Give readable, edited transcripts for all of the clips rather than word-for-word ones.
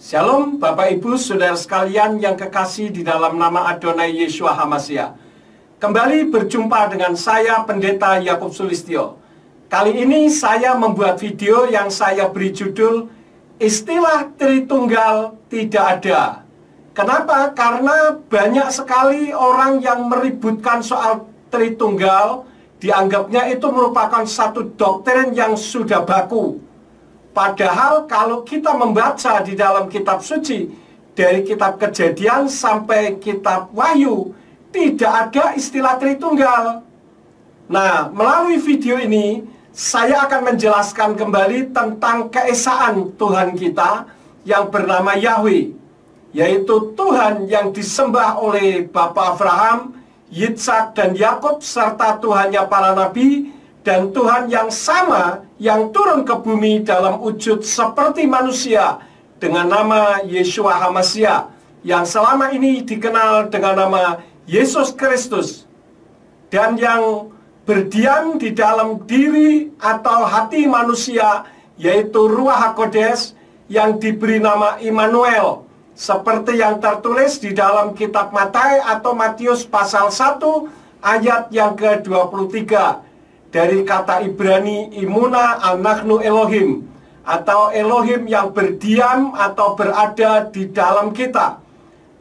Shalom Bapak Ibu Saudara sekalian yang kekasih di dalam nama Adonai Yeshua HaMashiach. Kembali berjumpa dengan saya Pendeta Yakub Sulistyo. Kali ini saya membuat video yang saya beri judul Istilah Tritunggal Tidak Ada. Kenapa? Karena banyak sekali orang yang meributkan soal Tritunggal, dianggapnya itu merupakan satu doktrin yang sudah baku. Padahal kalau kita membaca di dalam kitab suci, dari kitab Kejadian sampai kitab Wahyu, tidak ada istilah Tritunggal. Nah, melalui video ini, saya akan menjelaskan kembali tentang keesaan Tuhan kita yang bernama Yahweh, yaitu Tuhan yang disembah oleh Bapa Abraham, Yitzhak, dan Yakub, serta Tuhannya para nabi, dan Tuhan yang sama yang turun ke bumi dalam wujud seperti manusia dengan nama Yeshua HaMashiach, yang selama ini dikenal dengan nama Yesus Kristus, dan yang berdiam di dalam diri atau hati manusia, yaitu Ruach HaKodesh yang diberi nama Immanuel, seperti yang tertulis di dalam kitab Matius atau Matius pasal 1 ayat yang ke-23. Dari kata Ibrani Imuna Anachnu Elohim, atau Elohim yang berdiam atau berada di dalam kita.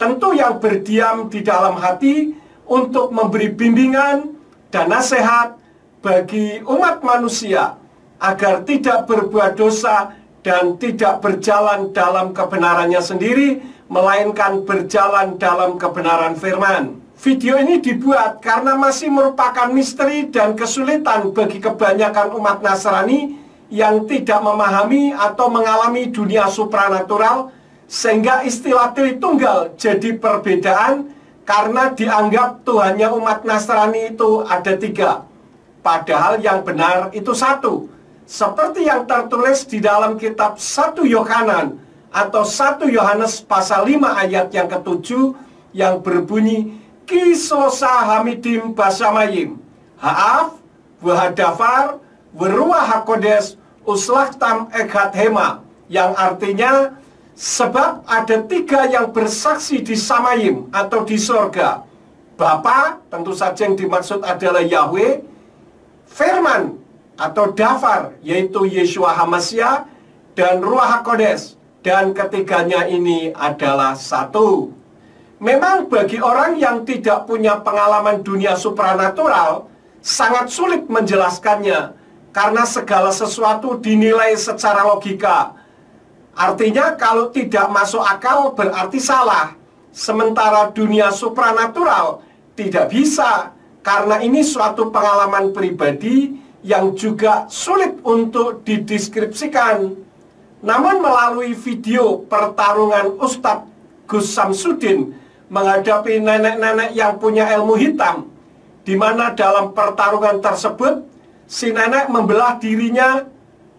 Tentu yang berdiam di dalam hati untuk memberi bimbingan dan nasihat bagi umat manusia agar tidak berbuat dosa dan tidak berjalan dalam kebenarannya sendiri, melainkan berjalan dalam kebenaran firman. Video ini dibuat karena masih merupakan misteri dan kesulitan bagi kebanyakan umat Nasrani yang tidak memahami atau mengalami dunia supranatural, sehingga istilah Tritunggal jadi perbedaan karena dianggap Tuhannya umat Nasrani itu ada 3. Padahal yang benar itu 1. Seperti yang tertulis di dalam kitab 1 Yohanan atau 1 Yohanes pasal 5 ayat yang ke-7 yang berbunyi Kislosa hamidim basamayim Ha'af, wahadafar, Ruach HaKodesh, uslachtam echad hema, yang artinya sebab ada 3 yang bersaksi di Samayim atau di sorga. Bapa, tentu saja yang dimaksud adalah Yahweh, Firman atau Dafar, yaitu Yeshua HaMashiach, dan Ruach HaKodesh, dan ketiganya ini adalah 1. Memang bagi orang yang tidak punya pengalaman dunia supranatural, sangat sulit menjelaskannya, karena segala sesuatu dinilai secara logika. Artinya kalau tidak masuk akal berarti salah. Sementara dunia supranatural tidak bisa, karena ini suatu pengalaman pribadi yang juga sulit untuk dideskripsikan. Namun melalui video pertarungan Ustadz Gus Samsudin menghadapi nenek-nenek yang punya ilmu hitam, di mana dalam pertarungan tersebut si nenek membelah dirinya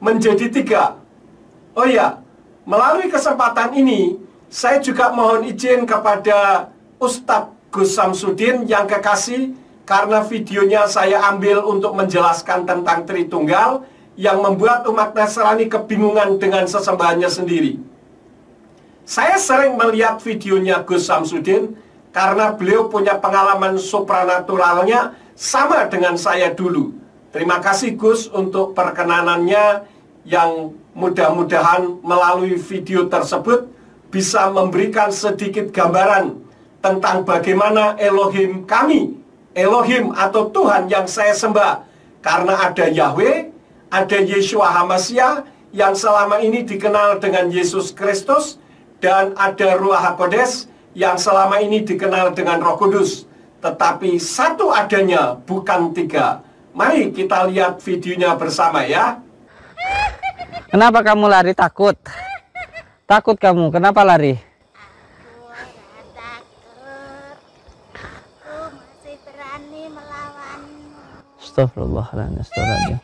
menjadi 3. Oh ya, melalui kesempatan ini saya juga mohon izin kepada Ustadz Gus Samsudin yang kekasih, karena videonya saya ambil untuk menjelaskan tentang Tritunggal yang membuat umat Nasrani kebingungan dengan sesembahannya sendiri. Saya sering melihat videonya Gus Samsudin karena beliau punya pengalaman supranaturalnya sama dengan saya dulu. Terima kasih Gus untuk perkenanannya, yang mudah-mudahan melalui video tersebut bisa memberikan sedikit gambaran tentang bagaimana Elohim kami, Elohim atau Tuhan yang saya sembah. Karena ada Yahweh, ada Yeshua HaMashiach yang selama ini dikenal dengan Yesus Kristus, dan ada Ruach HaKodesh yang selama ini dikenal dengan Roh Kudus. Tetapi 1 adanya, bukan 3. Mari kita lihat videonya bersama ya. Kenapa kamu lari? Takut? Takut kamu? Kenapa lari? Aku takut. Aku masih berani melawanmu. Astagfirullahaladzim.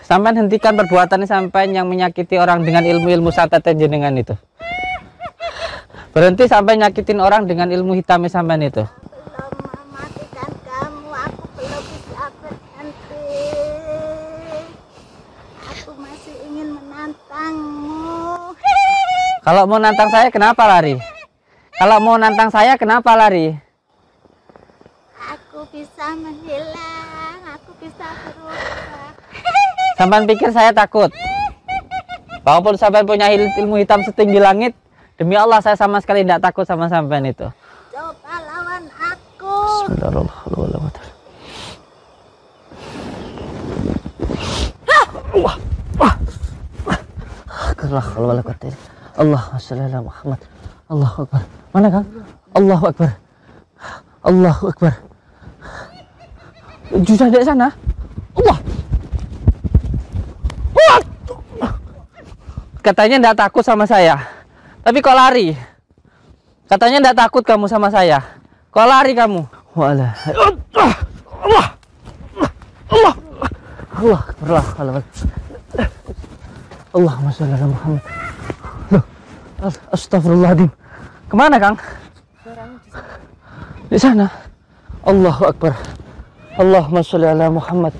Sampai hentikan perbuatan sampai yang menyakiti orang dengan ilmu-ilmu santet jenengan itu. Berhenti sampai nyakitin orang dengan ilmu hitam sampean itu. Belum mematikan kamu, aku belum bisa berhenti. Aku masih ingin menantangmu. Kalau mau nantang saya kenapa lari? Kalau mau nantang saya kenapa lari? Aku bisa menghilang, aku bisa berubah. Sampai pikir saya takut? Walaupun sampai punya ilmu hitam setinggi langit, demi Allah saya sama sekali tidak takut sama sampean itu. Coba lawan aku. Bismillahirrahmanirrahim. Allahumma shalli ala Muhammad. Allahu Akbar. Mana Kang? Allahu Akbar. Allahu Akbar. Sudah di sana. Allah. Katanya tidak takut sama saya, tapi kok lari? Katanya tidak takut kamu sama saya, kok lari kamu? Walah. Allah. Allah. Allah. Allah. Allahumma shalli ala Muhammad. Loh. Astagfirullahaladzim. Kemana Kang? Di sana. Allahu Akbar. Allahumma shalli ala Muhammad.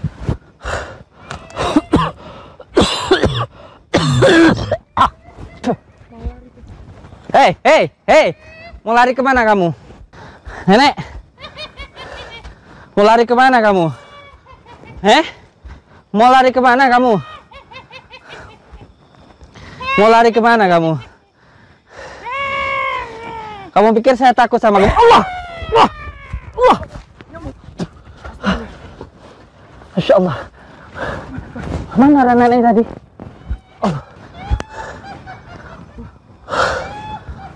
Hei, mau lari kemana kamu? Nenek, mau lari kemana kamu? Mau lari kemana kamu? Mau lari kemana kamu? Kamu pikir saya takut sama kamu? Allah! Allah! Allah! Masya Allah. Mana nenek tadi? Allah.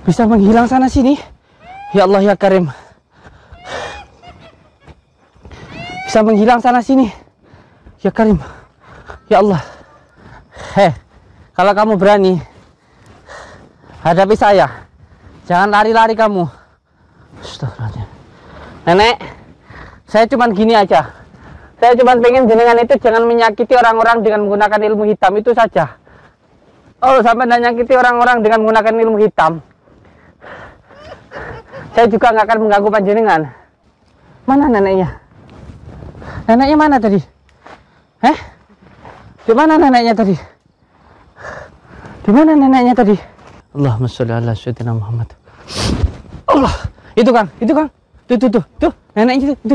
Bisa menghilang sana sini. Ya Allah ya Karim. Bisa menghilang sana sini. Ya Karim. Ya Allah. Kalau kamu berani hadapi saya, jangan lari-lari kamu. Astagfirullahaladzim. Nenek, saya cuman gini aja. Saya cuman pengen jenengan itu jangan menyakiti orang-orang dengan menggunakan ilmu hitam itu saja. Oh, sampai menyakiti orang-orang dengan menggunakan ilmu hitam, saya juga nggak akan mengganggu panjenengan. Mana neneknya? Neneknya mana tadi? Di mana neneknya tadi? Di mana neneknya tadi? Allahumma sholli ala sayyidina Muhammad. Allah, itu Kang. Tuh, neneknya itu.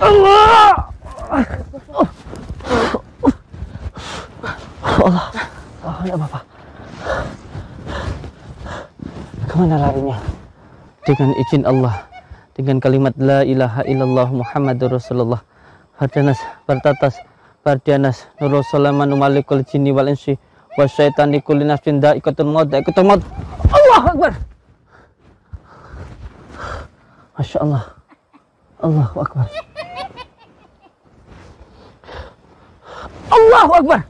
Allah. Allah. Oh, enggak apa-apa. Kemana larinya? Dengan izin Allah, dengan kalimat la ilaha illallah Muhammadur Rasulullah. Fardanas, Fartatas, Fardianas, Nurul Salaman, Malikul Jinni wal Insi, Wasyaitani kulli nafsin da'iqatul maut, da'iqatul maut. Allahu Akbar. Masya Allah. Allahu Akbar. Allahu Akbar.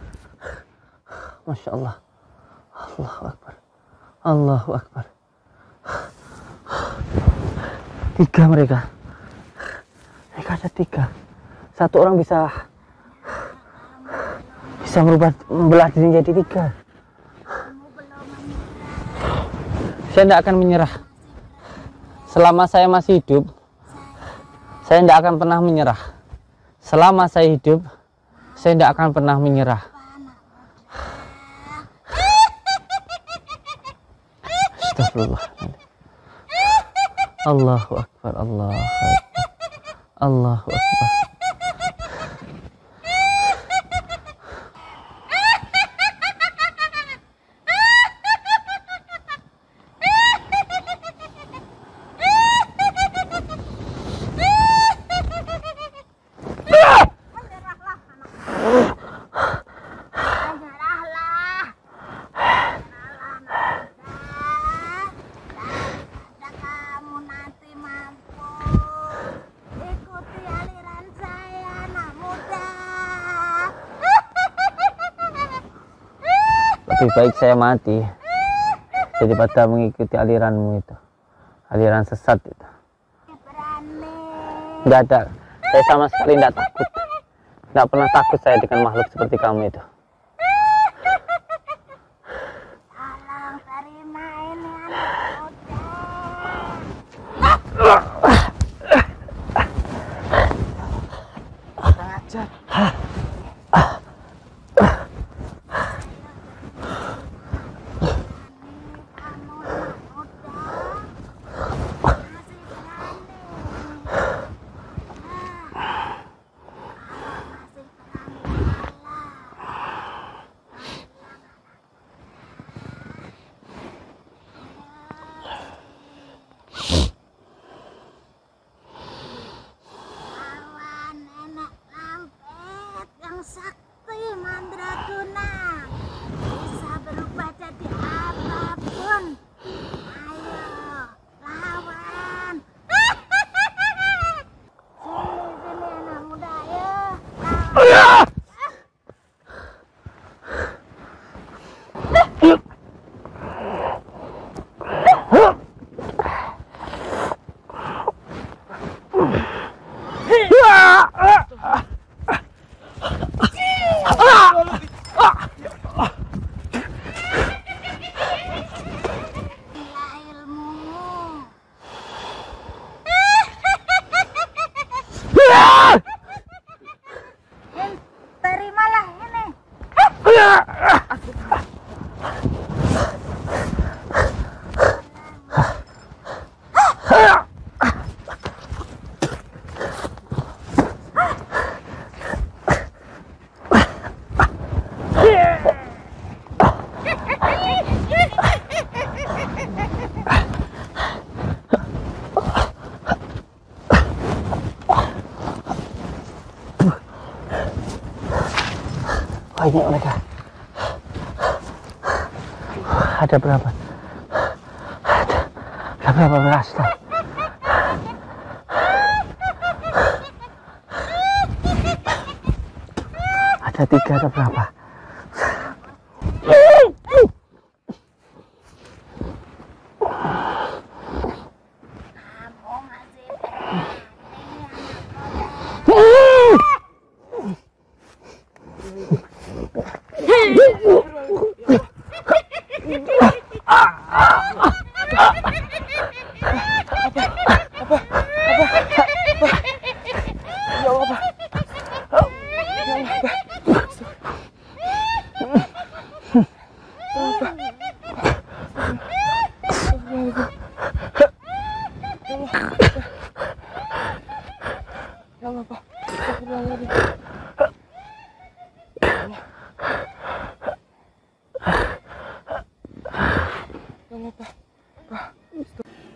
Masya Allah. Allahu Akbar. Allahu Akbar. 3 mereka. Mereka ada 3. Satu orang bisa membelah diri jadi 3. Saya tidak akan menyerah. Selama saya masih hidup, saya tidak akan pernah menyerah. Selama saya hidup, saya tidak akan pernah menyerah. Astagfirullah. Allahu Akbar. Allahu Akbar. Allahu Akbar. Lebih baik saya mati daripada mengikuti aliranmu itu, aliran sesat itu. Tidak ada, saya sama sekali tidak takut, tidak pernah takut saya dengan makhluk seperti kamu itu. Tolong Oh, ini mereka. Ada berapa? Ada berapa beras? Ada 3 atau berapa?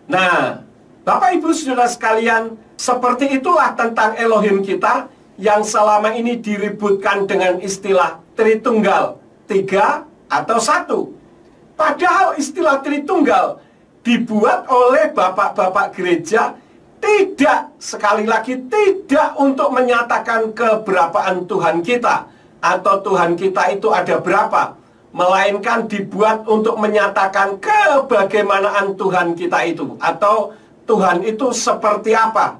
Nah, Bapak Ibu Saudara sekalian, seperti itulah tentang Elohim kita yang selama ini diributkan dengan istilah Tritunggal, 3 atau 1. Padahal istilah Tritunggal dibuat oleh bapak-bapak gereja tidak, sekali lagi tidak untuk menyatakan keberapaan Tuhan kita atau Tuhan kita itu ada berapa, melainkan dibuat untuk menyatakan kebagaimanaan Tuhan kita itu atau Tuhan itu seperti apa.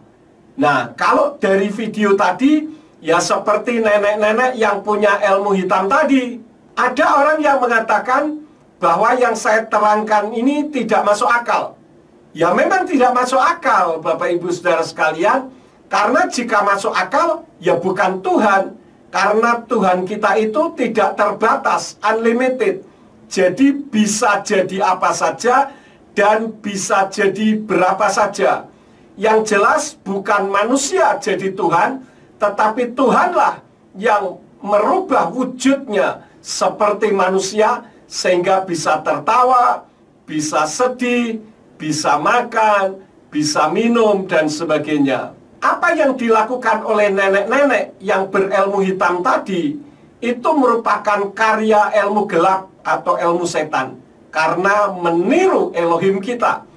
Nah, kalau dari video tadi ya seperti nenek-nenek yang punya ilmu hitam tadi. Ada orang yang mengatakan bahwa yang saya terangkan ini tidak masuk akal. Ya memang tidak masuk akal, Bapak Ibu Saudara sekalian, karena jika masuk akal ya bukan Tuhan. Karena Tuhan kita itu tidak terbatas, unlimited. Jadi bisa jadi apa saja dan bisa jadi berapa saja. Yang jelas bukan manusia jadi Tuhan, tetapi Tuhanlah yang merubah wujudnya seperti manusia sehingga bisa tertawa, bisa sedih, bisa makan, bisa minum, dan sebagainya. Apa yang dilakukan oleh nenek-nenek yang berilmu hitam tadi itu merupakan karya ilmu gelap atau ilmu setan karena meniru Elohim kita.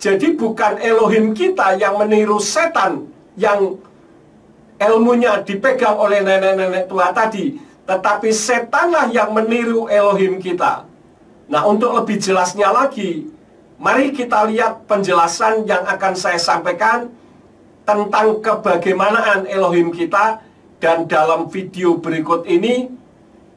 Jadi bukan Elohim kita yang meniru setan yang ilmunya dipegang oleh nenek-nenek tua tadi, tetapi setanlah yang meniru Elohim kita. Nah, untuk lebih jelasnya lagi, mari kita lihat penjelasan yang akan saya sampaikan tentang kebagaimanaan Elohim kita. Dan dalam video berikut ini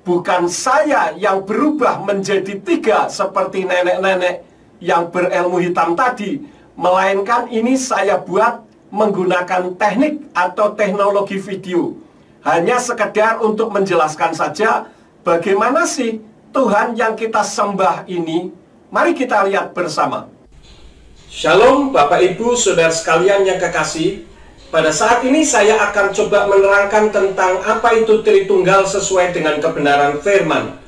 bukan saya yang berubah menjadi 3 seperti nenek-nenek yang berilmu hitam tadi, melainkan ini saya buat menggunakan teknik atau teknologi video. Hanya sekedar untuk menjelaskan saja bagaimana sih Tuhan yang kita sembah ini. Mari kita lihat bersama. Shalom Bapak Ibu Saudara sekalian yang kekasih. Pada saat ini saya akan coba menerangkan tentang apa itu Tritunggal sesuai dengan kebenaran firman.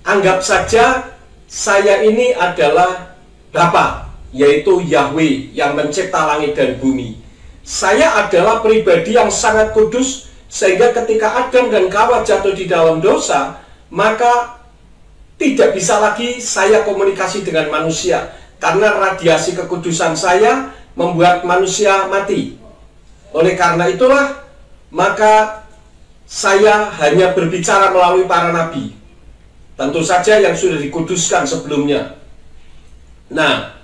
Anggap saja saya ini adalah Bapa, yaitu Yahweh yang mencipta langit dan bumi. Saya adalah pribadi yang sangat kudus, sehingga ketika Adam dan Hawa jatuh di dalam dosa, maka tidak bisa lagi saya komunikasi dengan manusia. Karena radiasi kekudusan saya membuat manusia mati. Oleh karena itulah, maka saya hanya berbicara melalui para nabi. Tentu saja yang sudah dikuduskan sebelumnya. Nah,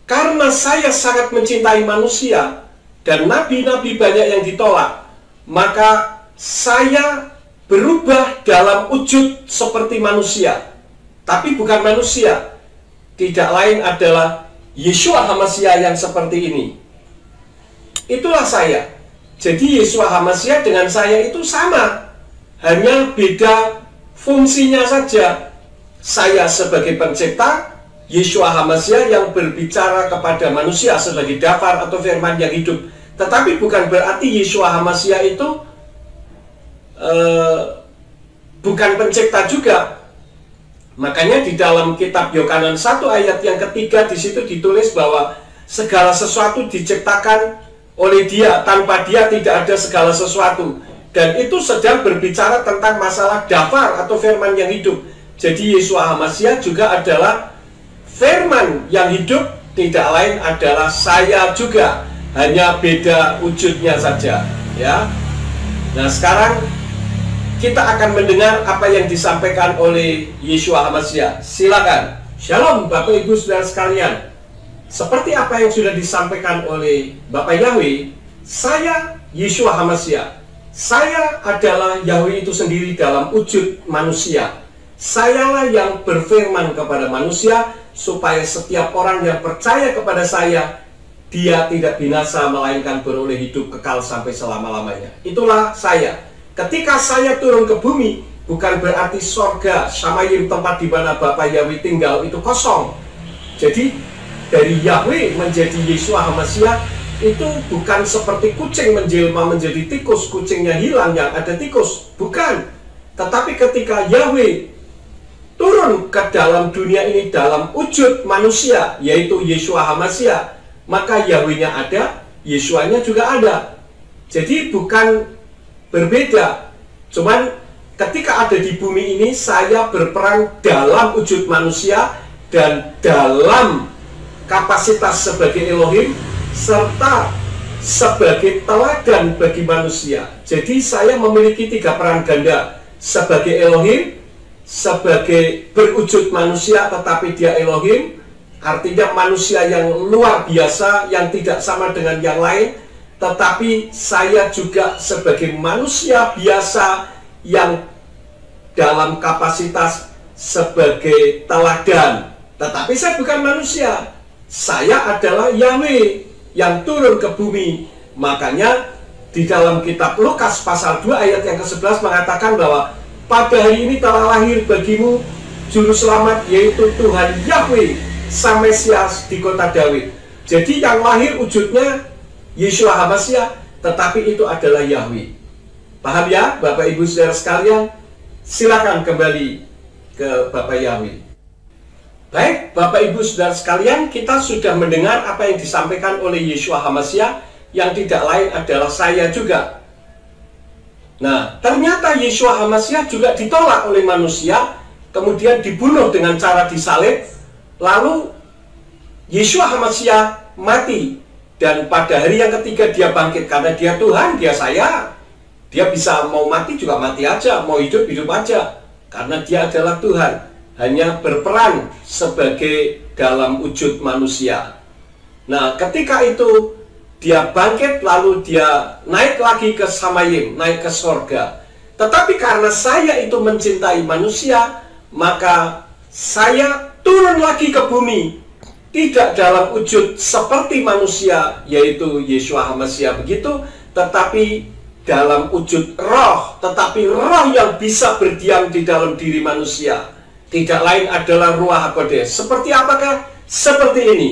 karena saya sangat mencintai manusia dan nabi-nabi banyak yang ditolak, maka saya berubah dalam wujud seperti manusia. Tapi bukan manusia. Tidak lain adalah Yeshua HaMashiach yang seperti ini. Itulah saya. Jadi Yeshua HaMashiach dengan saya itu sama. Hanya beda fungsinya saja. Saya sebagai pencipta, Yeshua HaMashiach yang berbicara kepada manusia sebagai dafar atau firman yang hidup. Tetapi bukan berarti Yeshua HaMashiach itu bukan pencipta juga. Makanya di dalam kitab Yohanes 1 ayat yang ketiga di situ ditulis bahwa segala sesuatu diciptakan oleh Dia, tanpa Dia tidak ada segala sesuatu. Dan itu sedang berbicara tentang masalah dafar atau firman yang hidup. Jadi Yeshua HaMashiach juga adalah firman yang hidup, tidak lain adalah saya juga, hanya beda wujudnya saja, ya. Nah, sekarang kita akan mendengar apa yang disampaikan oleh Yeshua HaMashiach. Silakan. Shalom Bapak Ibu Saudara sekalian. Seperti apa yang sudah disampaikan oleh Bapak Yahweh, saya Yeshua HaMashiach. Saya adalah Yahweh itu sendiri dalam wujud manusia. Sayalah yang berfirman kepada manusia, supaya setiap orang yang percaya kepada saya, dia tidak binasa, melainkan beroleh hidup kekal sampai selama-lamanya. Itulah saya. Ketika saya turun ke bumi, bukan berarti sorga, Shamayim, tempat di mana Bapak Yahweh tinggal, itu kosong. Jadi, dari Yahweh menjadi Yeshua HaMashiach, itu bukan seperti kucing menjelma menjadi tikus, kucingnya hilang yang ada tikus, bukan. Tetapi ketika Yahweh turun ke dalam dunia ini dalam wujud manusia, yaitu Yeshua HaMashiach, maka Yahweh-nya ada, Yeshua-nya juga ada. Jadi bukan berbeda. Cuman ketika ada di bumi ini, saya berperan dalam wujud manusia dan dalam kapasitas sebagai Elohim, serta sebagai teladan bagi manusia. Jadi saya memiliki 3 peran ganda, sebagai Elohim, sebagai berwujud manusia tetapi dia Elohim, artinya manusia yang luar biasa, yang tidak sama dengan yang lain. Tetapi saya juga sebagai manusia biasa yang dalam kapasitas sebagai teladan. Tetapi saya bukan manusia, saya adalah Yahweh yang turun ke bumi. Makanya di dalam kitab Lukas pasal 2 ayat yang ke-11 mengatakan bahwa pada hari ini telah lahir bagimu juru selamat, yaitu Tuhan Yahweh, Sang Mesias di kota Daud. Jadi yang lahir wujudnya Yeshua HaMashiach, tetapi itu adalah Yahweh. Paham ya Bapak Ibu Saudara sekalian? Silakan kembali ke Bapak Yahweh. Baik, Bapak Ibu Saudara sekalian, kita sudah mendengar apa yang disampaikan oleh Yeshua HaMashiach, yang tidak lain adalah saya juga. Nah, ternyata Yeshua HaMashiach juga ditolak oleh manusia, kemudian dibunuh dengan cara disalib, lalu Yeshua HaMashiach mati, dan pada hari yang ketiga dia bangkit, karena dia Tuhan, dia saya. Dia bisa mau mati juga mati aja, mau hidup hidup aja, karena dia adalah Tuhan. Hanya berperan sebagai dalam wujud manusia. Nah, ketika itu dia bangkit, lalu dia naik lagi ke Shamayim, naik ke sorga. Tetapi karena saya itu mencintai manusia, maka saya turun lagi ke bumi, tidak dalam wujud seperti manusia, yaitu Yeshua HaMashiach begitu, tetapi dalam wujud roh, tetapi roh yang bisa berdiam di dalam diri manusia. Tidak lain adalah Ruach HaKodesh. Seperti apakah? Seperti ini.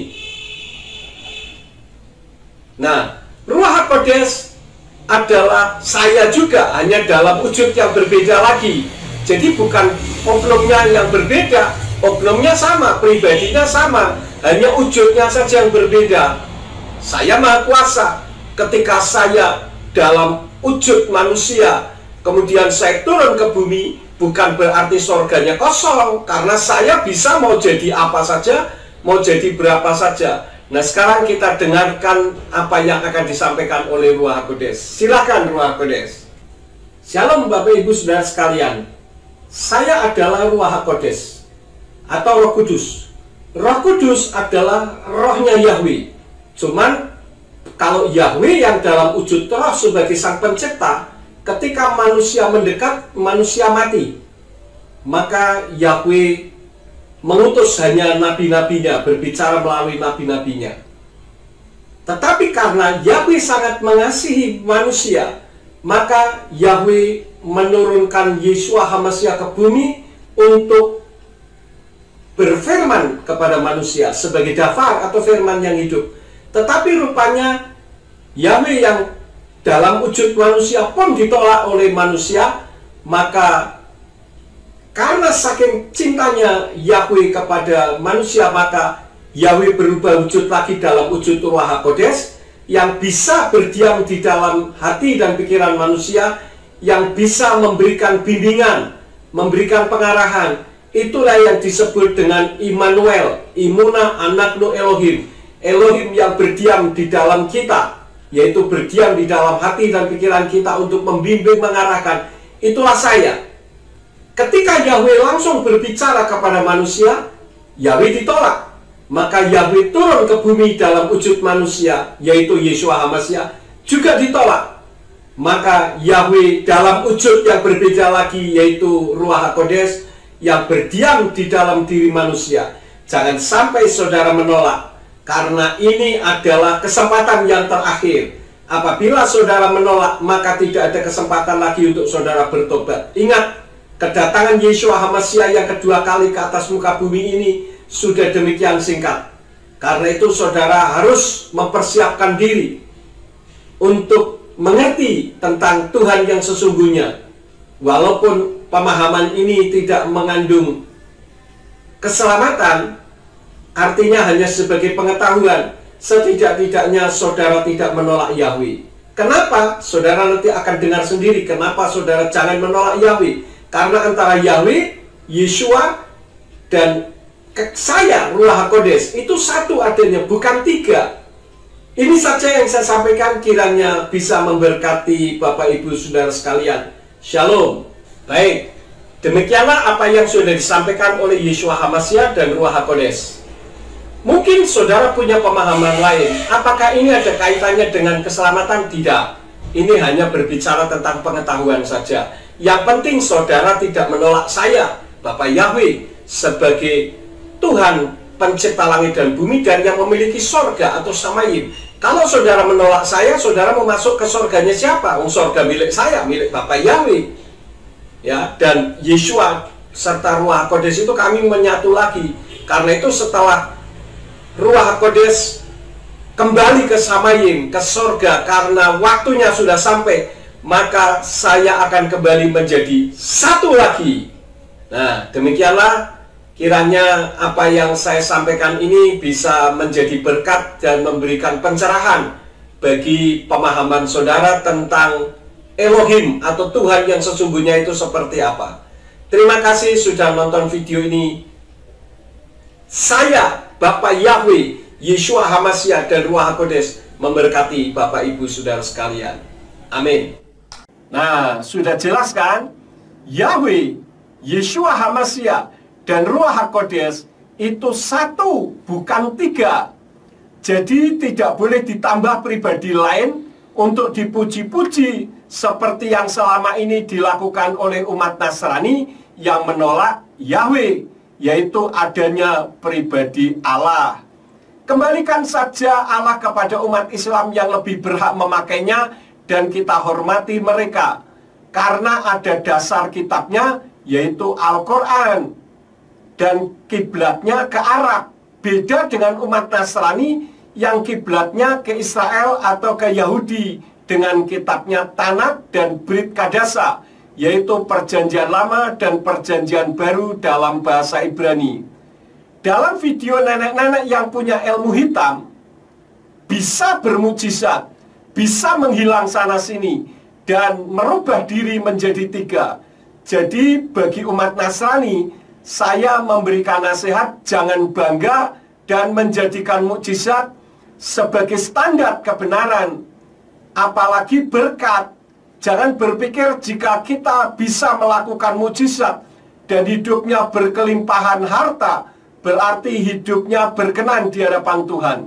Nah, Ruach HaKodesh adalah saya juga, hanya dalam wujud yang berbeda lagi. Jadi bukan oknumnya yang berbeda, oknumnya sama, pribadinya sama, hanya wujudnya saja yang berbeda. Saya Maha Kuasa. Ketika saya dalam wujud manusia, kemudian saya turun ke bumi, bukan berarti sorganya kosong, karena saya bisa mau jadi apa saja, mau jadi berapa saja. Nah, sekarang kita dengarkan apa yang akan disampaikan oleh Ruach HaKodesh. Silakan Ruach HaKodesh. Shalom Bapak Ibu Saudara sekalian. Saya adalah Ruach HaKodesh atau Roh Kudus. Roh Kudus adalah rohnya Yahweh. Cuman kalau Yahweh yang dalam wujud roh sebagai sang pencipta, ketika manusia mendekat, manusia mati. Maka Yahweh mengutus hanya nabi-nabinya, berbicara melalui nabi-nabinya. Tetapi karena Yahweh sangat mengasihi manusia, maka Yahweh menurunkan Yeshua HaMashiach ke bumi untuk berfirman kepada manusia sebagai dafar atau firman yang hidup. Tetapi rupanya Yahweh yang dalam wujud manusia pun ditolak oleh manusia. Maka karena saking cintanya Yahweh kepada manusia, maka Yahweh berubah wujud lagi dalam wujud Ruach HaKodesh yang bisa berdiam di dalam hati dan pikiran manusia, yang bisa memberikan bimbingan, memberikan pengarahan. Itulah yang disebut dengan Immanuel, Imuna Anaknu Elohim. Elohim yang berdiam di dalam kita, yaitu berdiam di dalam hati dan pikiran kita untuk membimbing, mengarahkan. Itulah saya. Ketika Yahweh langsung berbicara kepada manusia, Yahweh ditolak. Maka Yahweh turun ke bumi dalam wujud manusia, yaitu Yeshua HaMashiach, juga ditolak. Maka Yahweh dalam wujud yang berbeda lagi, yaitu Ruach HaKodes, yang berdiam di dalam diri manusia. Jangan sampai saudara menolak, karena ini adalah kesempatan yang terakhir. Apabila saudara menolak, maka tidak ada kesempatan lagi untuk saudara bertobat. Ingat, kedatangan Yeshua HaMashiach yang kedua kali ke atas muka bumi ini sudah demikian singkat. Karena itu saudara harus mempersiapkan diri untuk mengerti tentang Tuhan yang sesungguhnya. Walaupun pemahaman ini tidak mengandung keselamatan, artinya hanya sebagai pengetahuan, setidak-tidaknya saudara tidak menolak Yahweh. Kenapa? Saudara nanti akan dengar sendiri kenapa saudara jangan menolak Yahweh. Karena antara Yahweh, Yeshua, dan saya, Ruach HaKodes, itu satu adanya, bukan tiga. Ini saja yang saya sampaikan, kiranya bisa memberkati Bapak Ibu Saudara sekalian. Shalom. Baik, demikianlah apa yang sudah disampaikan oleh Yeshua HaMashiach dan Ruach HaKodes. Mungkin saudara punya pemahaman lain. Apakah ini ada kaitannya dengan keselamatan? Tidak. Ini hanya berbicara tentang pengetahuan saja. Yang penting saudara tidak menolak saya, Bapak Yahweh, sebagai Tuhan pencipta langit dan bumi dan yang memiliki sorga atau samayim. Kalau saudara menolak saya, saudara mau masuk ke sorganya siapa? Sorga milik saya, milik Bapak Yahweh. Ya, dan Yeshua serta Ruach HaKodes itu kami menyatu lagi. Karena itu setelah Ruach HaKodes kembali ke samayim, ke sorga, karena waktunya sudah sampai, maka saya akan kembali menjadi satu lagi. Nah, demikianlah. Kiranya apa yang saya sampaikan ini bisa menjadi berkat dan memberikan pencerahan bagi pemahaman saudara tentang Elohim atau Tuhan yang sesungguhnya itu seperti apa. Terima kasih sudah nonton video ini. Saya, Bapak Yahweh, Yeshua HaMashiach dan Ruach HaKodes memberkati Bapak Ibu Saudara sekalian. Amin. Nah, sudah jelas kan? Yahweh, Yeshua HaMashiach, dan Ruach HaKodes itu satu, bukan tiga. Jadi tidak boleh ditambah pribadi lain untuk dipuji-puji seperti yang selama ini dilakukan oleh umat Nasrani yang menolak Yahweh, yaitu adanya pribadi Allah. Kembalikan saja Allah kepada umat Islam yang lebih berhak memakainya dan kita hormati mereka. Karena ada dasar kitabnya, yaitu Al-Quran. Dan kiblatnya ke Arab. Beda dengan umat Nasrani yang kiblatnya ke Israel atau ke Yahudi dengan kitabnya Tanakh dan Brit Kadasa, yaitu Perjanjian Lama dan Perjanjian Baru dalam bahasa Ibrani. Dalam video nenek-nenek yang punya ilmu hitam bisa bermujizat, bisa menghilang sana-sini dan merubah diri menjadi tiga. Jadi bagi umat Nasrani, saya memberikan nasihat jangan bangga dan menjadikan mukjizat sebagai standar kebenaran, apalagi berkat. Jangan berpikir jika kita bisa melakukan mukjizat dan hidupnya berkelimpahan harta, berarti hidupnya berkenan di hadapan Tuhan.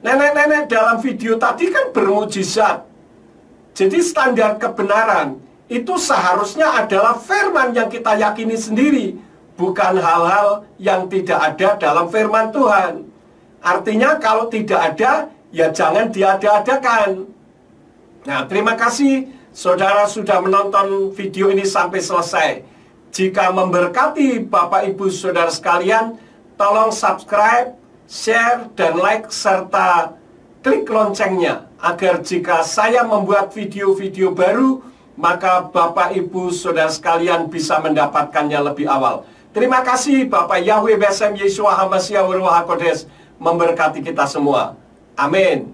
Nenek-nenek dalam video tadi kan bermukjizat. Jadi standar kebenaran itu seharusnya adalah firman yang kita yakini sendiri, bukan hal-hal yang tidak ada dalam firman Tuhan. Artinya kalau tidak ada, ya jangan diada-adakan. Nah, terima kasih saudara sudah menonton video ini sampai selesai. Jika memberkati Bapak Ibu Saudara sekalian, tolong subscribe, share, dan like, serta klik loncengnya. Agar jika saya membuat video-video baru, maka Bapak Ibu Saudara sekalian bisa mendapatkannya lebih awal. Terima kasih. Bapak Yahweh Besem Yeshua HaMashiach Ruach HaKodes memberkati kita semua. Amin.